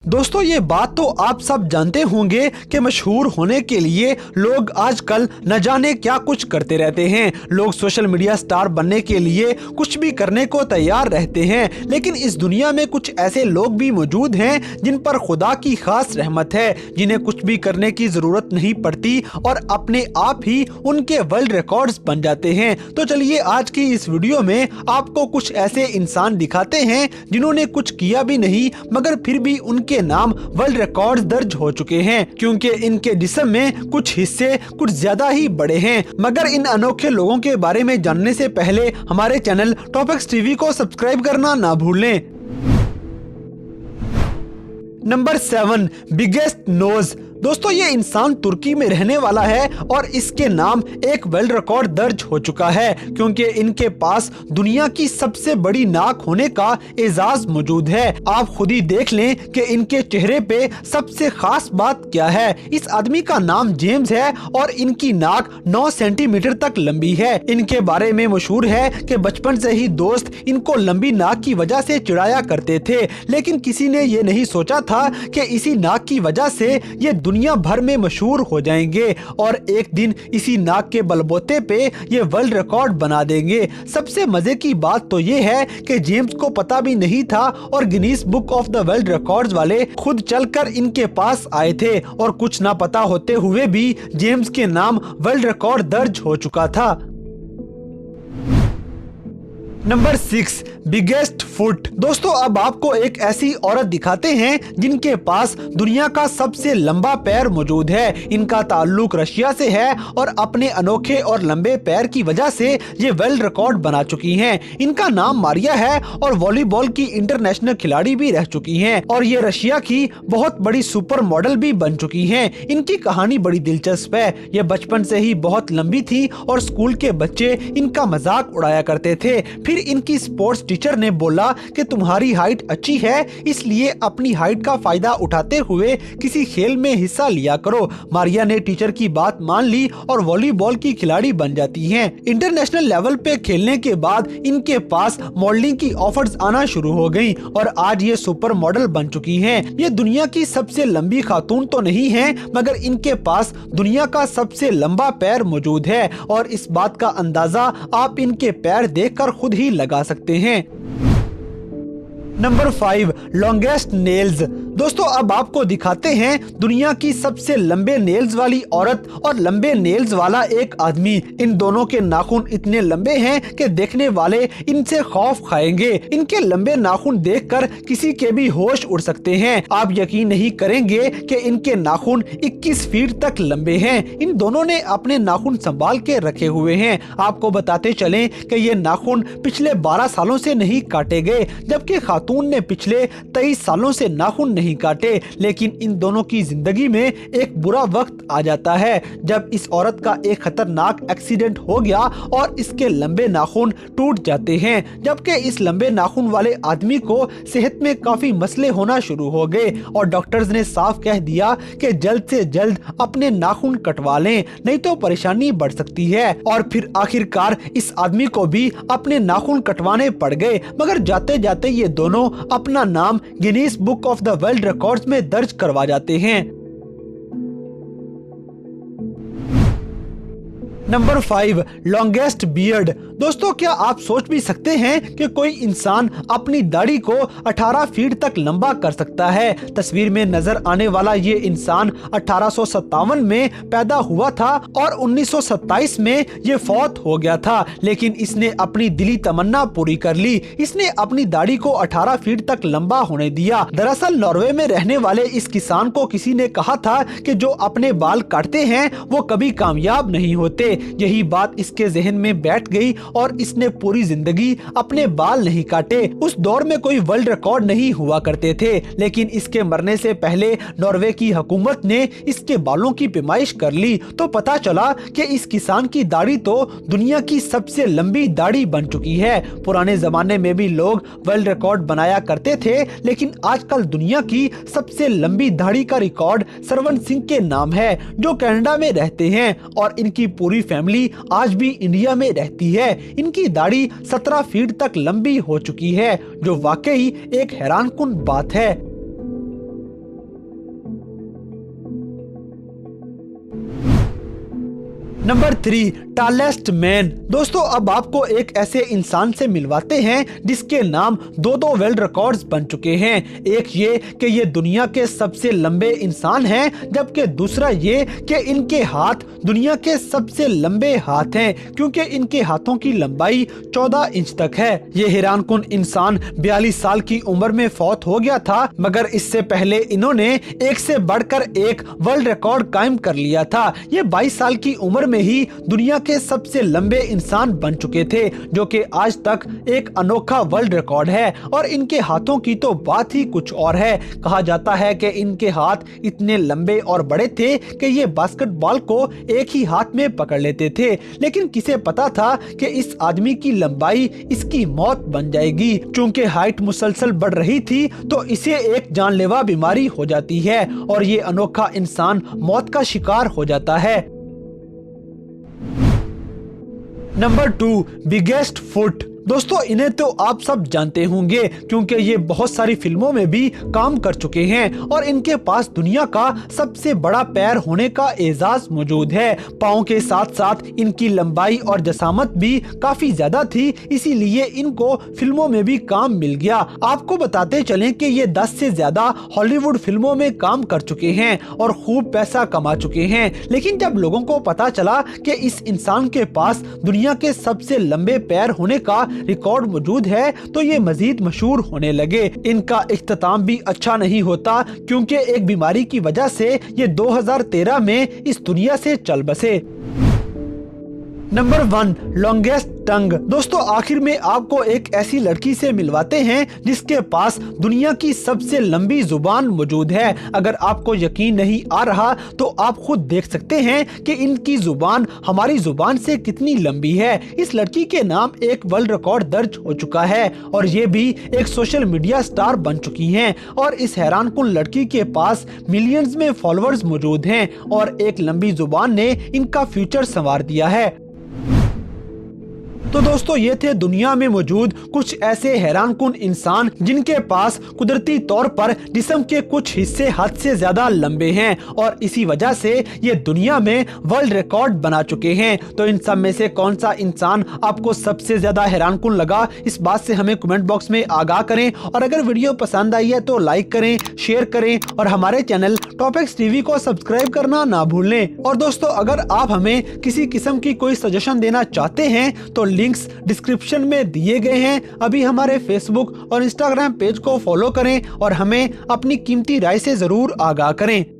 दोस्तों ये बात तो आप सब जानते होंगे कि मशहूर होने के लिए लोग आजकल न जाने क्या कुछ करते रहते हैं। लोग सोशल मीडिया स्टार बनने के लिए कुछ भी करने को तैयार रहते हैं, लेकिन इस दुनिया में कुछ ऐसे लोग भी मौजूद हैं जिन पर खुदा की खास रहमत है, जिन्हें कुछ भी करने की जरूरत नहीं पड़ती और अपने आप ही उनके वर्ल्ड रिकॉर्ड्स बन जाते हैं। तो चलिए आज की इस वीडियो में आपको कुछ ऐसे इंसान दिखाते हैं जिन्होंने कुछ किया भी नहीं मगर फिर भी उनके नाम वर्ल्ड रिकॉर्ड्स दर्ज हो चुके हैं, क्योंकि इनके जिस्म में कुछ हिस्से कुछ ज्यादा ही बड़े हैं। मगर इन अनोखे लोगों के बारे में जानने से पहले हमारे चैनल टॉपिक्स टीवी को सब्सक्राइब करना ना भूलें। Number 7, biggest nose. दोस्तों ये इंसान तुर्की में रहने वाला है और इसके नाम एक वर्ल्ड रिकॉर्ड दर्ज हो चुका है, क्योंकि इनके पास दुनिया की सबसे बड़ी नाक होने का एजाज मौजूद है। आप खुद ही देख लें कि इनके चेहरे पे सबसे खास बात क्या है। इस आदमी का नाम जेम्स है और इनकी नाक 9 सेंटीमीटर तक लंबी है। इनके बारे में मशहूर है कि बचपन से ही दोस्त इनको लंबी नाक की वजह से चिढ़ाया करते थे, लेकिन किसी ने ये नहीं सोचा था कि इसी नाक की वजह से ये दुनिया भर में मशहूर हो जाएंगे और एक दिन इसी नाक के बलबूते पे ये वर्ल्ड रिकॉर्ड बना देंगे। सबसे मजे की बात तो ये है कि जेम्स को पता भी नहीं था और Guinness book of the world records वाले खुद चलकर इनके पास आए थे और कुछ ना पता होते हुए भी जेम्स के नाम वर्ल्ड रिकॉर्ड दर्ज हो चुका था। Number 6, biggest foot. दोस्तों अब आपको एक ऐसी औरत दिखाते हैं जिनके पास दुनिया का सबसे लंबा पैर मौजूद है। इनका ताल्लुक रशिया से है और अपने अनोखे और लंबे पैर की वजह से ये वर्ल्ड रिकॉर्ड बना चुकी हैं। इनका नाम मारिया है और वॉलीबॉल की इंटरनेशनल खिलाड़ी भी रह चुकी हैं और ये रशिया की बहुत बड़ी सुपर मॉडल भी बन चुकी हैं। इनकी कहानी बड़ी दिलचस्प है। ये बचपन से ही बहुत लंबी थी और स्कूल के बच्चे इनका मजाक उड़ाया करते थे। फिर इनकी स्पोर्ट्स टीचर ने बोला कि तुम्हारी हाइट अच्छी है, इसलिए अपनी हाइट का फायदा उठाते हुए किसी खेल में हिस्सा लिया करो। मारिया ने टीचर की बात मान ली और वॉलीबॉल की खिलाड़ी बन जाती हैं। इंटरनेशनल लेवल पे खेलने के बाद इनके पास मॉडलिंग की ऑफर्स आना शुरू हो गई और आज ये सुपर मॉडल बन चुकी हैं। ये दुनिया की सबसे लंबी खातून तो नहीं है, मगर इनके पास दुनिया का सबसे लंबा पैर मौजूद है और इस बात का अंदाजा आप इनके पैर देखकर खुद ही लगा सकते हैं। Number 5, longest nails. दोस्तों अब आपको दिखाते हैं दुनिया की सबसे लंबे नेल्स वाली औरत और लंबे नेल्स वाला एक आदमी। इन दोनों के नाखून इतने लंबे हैं कि देखने वाले इनसे खौफ खाएंगे। इनके लंबे नाखून देखकर किसी के भी होश उड़ सकते हैं। आप यकीन नहीं करेंगे कि इनके नाखून 21 फीट तक लंबे हैं। इन दोनों ने अपने नाखून संभाल के रखे हुए हैं। आपको बताते चलें कि ये नाखून पिछले 12 सालों से नहीं काटे गए, जबकि खातून ने पिछले 23 सालों से नाखून नहीं काटे। लेकिन इन दोनों की जिंदगी में एक बुरा वक्त आ जाता है जब इस औरत का एक खतरनाक एक्सीडेंट हो गया और इसके लंबे नाखून टूट जाते हैं, जबकि इस लंबे नाखून वाले आदमी को सेहत में काफी मसले होना शुरू हो गए और डॉक्टर्स ने साफ कह दिया कि जल्द से जल्द अपने नाखून कटवा लें, नहीं तो परेशानी बढ़ सकती है। और फिर आखिरकार इस आदमी को भी अपने नाखून कटवाने पड़ गए, मगर जाते जाते ये दोनों अपना नाम Guinness book of the world records में दर्ज करवा जाते हैं। Number 5, longest beard. दोस्तों क्या आप सोच भी सकते हैं कि कोई इंसान अपनी दाढ़ी को 18 फीट तक लंबा कर सकता है। तस्वीर में नजर आने वाला ये इंसान 1857 में पैदा हुआ था और 1927 में ये फौत हो गया था, लेकिन इसने अपनी दिली तमन्ना पूरी कर ली। इसने अपनी दाढ़ी को 18 फीट तक लंबा होने दिया। दरअसल नॉर्वे में रहने वाले इस किसान को किसी ने कहा था कि जो अपने बाल काटते हैं वो कभी कामयाब नहीं होते। यही बात इसके जहन में बैठ गई और इसने पूरी जिंदगी अपने बाल नहीं काटे। उस दौर में कोई वर्ल्ड रिकॉर्ड नहीं हुआ करते थे, लेकिन इसके मरने से पहले नॉर्वे की हुकूमत ने इसके बालों की पैमाइश कर ली तो पता चला कि इस किसान की दाढ़ी तो दुनिया की सबसे लंबी दाढ़ी बन चुकी है। पुराने जमाने में भी लोग वर्ल्ड रिकॉर्ड बनाया करते थे, लेकिन आजकल दुनिया की सबसे लंबी दाढ़ी का रिकॉर्ड सरवन सिंह के नाम है, जो कनाडा में रहते हैं और इनकी पूरी फैमिली आज भी इंडिया में रहती है। इनकी दाढ़ी 17 फीट तक लंबी हो चुकी है, जो वाकई एक हैरानकुन बात है। Number 3, tallest man. दोस्तों अब आपको एक ऐसे इंसान से मिलवाते हैं जिसके नाम दो वर्ल्ड रिकॉर्ड्स बन चुके हैं। एक ये कि ये दुनिया के सबसे लंबे इंसान हैं, जबकि दूसरा ये कि इनके हाथ दुनिया के सबसे लंबे हाथ हैं, क्योंकि इनके हाथों की लंबाई 14 इंच तक है। ये हैरानकुन इंसान 42 साल की उम्र में फौत हो गया था, मगर इससे पहले इन्होंने एक से बढ़कर एक वर्ल्ड रिकॉर्ड कायम कर लिया था। ये 22 साल की उम्र में ही दुनिया के सबसे लंबे इंसान बन चुके थे, जो कि आज तक एक अनोखा वर्ल्ड रिकॉर्ड है। और इनके हाथों की तो बात ही कुछ और है। कहा जाता है कि इनके हाथ इतने लंबे और बड़े थे कि ये बास्केटबॉल को एक ही हाथ में पकड़ लेते थे। लेकिन किसे पता था कि इस आदमी की लंबाई इसकी मौत बन जाएगी। चूंकि हाइट मुसलसल बढ़ रही थी तो इसे एक जानलेवा बीमारी हो जाती है और ये अनोखा इंसान मौत का शिकार हो जाता है। Number 2, biggest foot. दोस्तों इन्हें तो आप सब जानते होंगे, क्योंकि ये बहुत सारी फिल्मों में भी काम कर चुके हैं और इनके पास दुनिया का सबसे बड़ा पैर होने का एजाज मौजूद है। पाँव के साथ साथ इनकी लंबाई और जसामत भी काफी ज्यादा थी, इसीलिए इनको फिल्मों में भी काम मिल गया। आपको बताते चलें कि ये 10 से ज्यादा हॉलीवुड फिल्मों में काम कर चुके हैं और खूब पैसा कमा चुके हैं। लेकिन जब लोगों को पता चला कि इस इंसान के पास दुनिया के सबसे लंबे पैर होने का रिकॉर्ड मौजूद है तो ये मजीद मशहूर होने लगे। इनका इख्तिताम भी अच्छा नहीं होता, क्योंकि एक बीमारी की वजह से ये 2013 में इस दुनिया से चल बसे। नंबर 1, लॉन्गेस्ट टंग। दोस्तों आखिर में आपको एक ऐसी लड़की से मिलवाते हैं जिसके पास दुनिया की सबसे लंबी जुबान मौजूद है। अगर आपको यकीन नहीं आ रहा तो आप खुद देख सकते हैं कि इनकी जुबान हमारी जुबान से कितनी लंबी है। इस लड़की के नाम एक वर्ल्ड रिकॉर्ड दर्ज हो चुका है और ये भी एक सोशल मीडिया स्टार बन चुकी हैं। और इस हैरानकुन लड़की के पास मिलियंस में फॉलोअर्स मौजूद हैं और एक लंबी जुबान ने इनका फ्यूचर संवार दिया है। तो दोस्तों ये थे दुनिया में मौजूद कुछ ऐसे हैरानकुन इंसान जिनके पास कुदरती तौर पर जिस्म के कुछ हिस्से हद से ज्यादा लंबे हैं और इसी वजह से ये दुनिया में वर्ल्ड रिकॉर्ड बना चुके हैं। तो इन सब में से कौन सा इंसान आपको सबसे ज्यादा हैरानकुन लगा, इस बात से हमें कमेंट बॉक्स में आगाह करें। और अगर वीडियो पसंद आई है तो लाइक करें, शेयर करें और हमारे चैनल टॉपिक्स टीवी को सब्सक्राइब करना ना भूलें। और दोस्तों अगर आप हमें किसी किस्म की कोई सजेशन देना चाहते हैं तो लिंक्स डिस्क्रिप्शन में दिए गए हैं। अभी हमारे फेसबुक और इंस्टाग्राम पेज को फॉलो करें और हमें अपनी कीमती राय से जरूर आगाह करें।